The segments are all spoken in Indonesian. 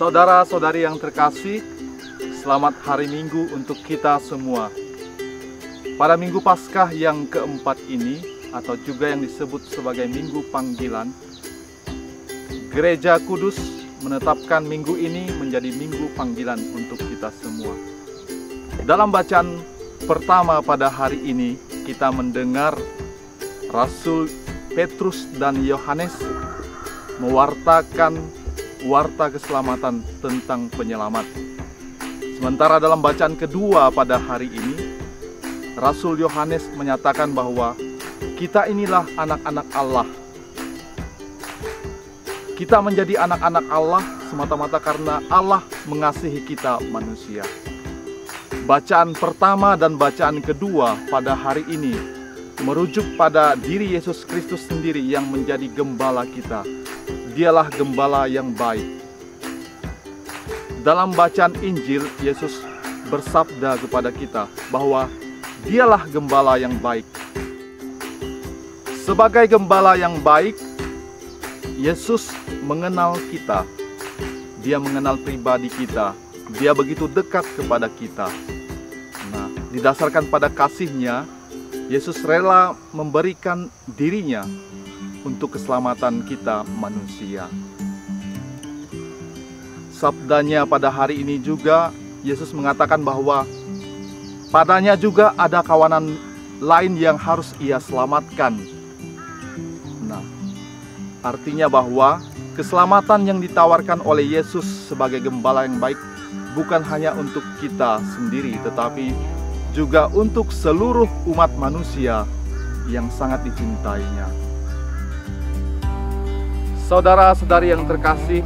Saudara-saudari yang terkasih, selamat hari Minggu untuk kita semua. Pada Minggu Paskah yang keempat ini, atau juga yang disebut sebagai Minggu Panggilan, Gereja Kudus menetapkan minggu ini menjadi Minggu Panggilan untuk kita semua. Dalam bacaan pertama pada hari ini, kita mendengar Rasul Petrus dan Yohanes mewartakan warta keselamatan tentang penyelamat. Sementara dalam bacaan kedua pada hari ini, Rasul Yohanes menyatakan bahwa kita inilah anak-anak Allah. Kita menjadi anak-anak Allah semata-mata karena Allah mengasihi kita manusia. Bacaan pertama dan bacaan kedua pada hari ini merujuk pada diri Yesus Kristus sendiri yang menjadi gembala kita. Dialah gembala yang baik. Dalam bacaan Injil, Yesus bersabda kepada kita bahwa Dialah gembala yang baik. Sebagai gembala yang baik, Yesus mengenal kita. Dia mengenal pribadi kita. Dia begitu dekat kepada kita. Nah, didasarkan pada kasih-Nya, Yesus rela memberikan dirinya untuk keselamatan kita manusia. Sabdanya pada hari ini juga, Yesus mengatakan bahwa padanya juga ada kawanan lain yang harus ia selamatkan. Nah, artinya bahwa keselamatan yang ditawarkan oleh Yesus sebagai gembala yang baik bukan hanya untuk kita sendiri, tetapi juga untuk seluruh umat manusia yang sangat dicintainya. Saudara-saudari yang terkasih,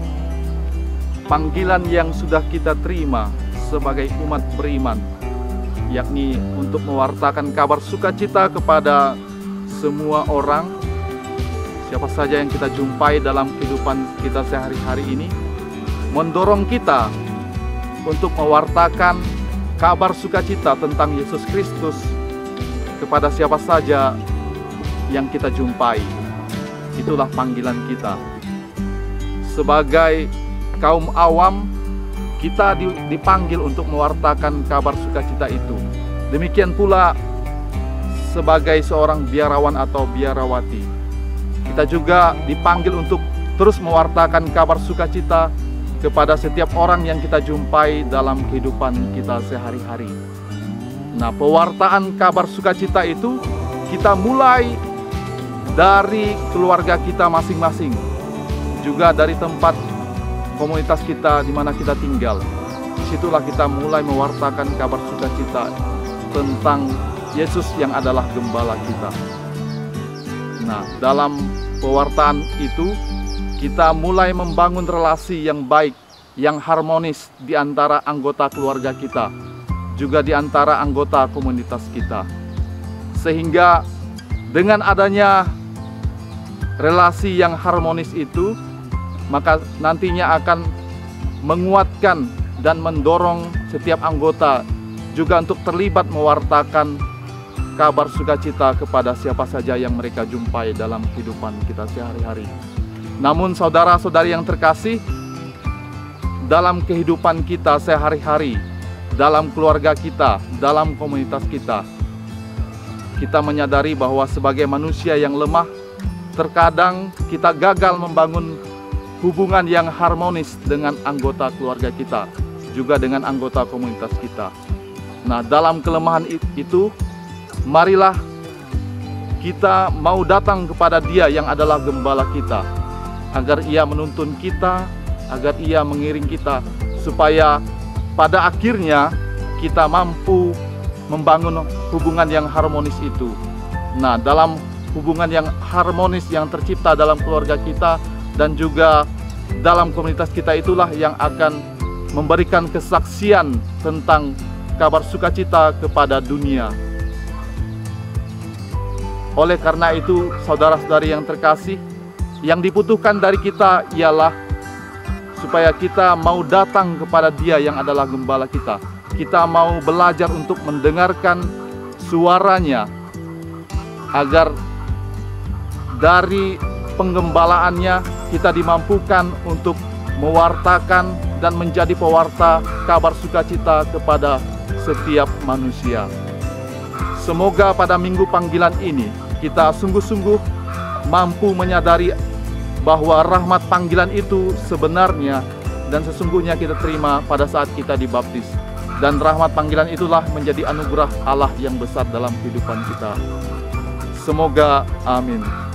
panggilan yang sudah kita terima sebagai umat beriman, yakni untuk mewartakan kabar sukacita kepada semua orang, siapa saja yang kita jumpai dalam kehidupan kita sehari-hari ini, mendorong kita untuk mewartakan kabar sukacita tentang Yesus Kristus kepada siapa saja yang kita jumpai. Itulah panggilan kita. Sebagai kaum awam, kita dipanggil untuk mewartakan kabar sukacita itu. Demikian pula sebagai seorang biarawan atau biarawati, kita juga dipanggil untuk terus mewartakan kabar sukacita kepada setiap orang yang kita jumpai dalam kehidupan kita sehari-hari. Nah, pewartaan kabar sukacita itu kita mulai dari keluarga kita masing-masing, juga dari tempat komunitas kita di mana kita tinggal. Disitulah kita mulai mewartakan kabar sukacita tentang Yesus yang adalah gembala kita. Nah, dalam pewartaan itu kita mulai membangun relasi yang baik, yang harmonis di antara anggota keluarga kita, juga di antara anggota komunitas kita. Sehingga dengan adanya relasi yang harmonis itu, maka nantinya akan menguatkan dan mendorong setiap anggota juga untuk terlibat mewartakan kabar sukacita kepada siapa saja yang mereka jumpai dalam kehidupan kita sehari-hari. Namun saudara-saudari yang terkasih, dalam kehidupan kita sehari-hari, dalam keluarga kita, dalam komunitas kita, kita menyadari bahwa sebagai manusia yang lemah, terkadang kita gagal membangun hubungan yang harmonis dengan anggota keluarga kita, juga dengan anggota komunitas kita. Nah, dalam kelemahan itu, marilah kita mau datang kepada Dia yang adalah gembala kita, agar Ia menuntun kita, agar Ia mengiring kita, supaya pada akhirnya kita mampu membangun hubungan yang harmonis itu. Nah, dalam hubungan yang harmonis yang tercipta dalam keluarga kita dan juga dalam komunitas kita, itulah yang akan memberikan kesaksian tentang kabar sukacita kepada dunia. Oleh karena itu, saudara-saudari yang terkasih, yang dibutuhkan dari kita ialah supaya kita mau datang kepada Dia yang adalah gembala kita. Kita mau belajar untuk mendengarkan suaranya, agar dari penggembalaannya kita dimampukan untuk mewartakan dan menjadi pewarta kabar sukacita kepada setiap manusia. Semoga pada minggu panggilan ini kita sungguh-sungguh mampu menyadari bahwa rahmat panggilan itu sebenarnya dan sesungguhnya kita terima pada saat kita dibaptis. Dan rahmat panggilan itulah menjadi anugerah Allah yang besar dalam kehidupan kita. Semoga amin.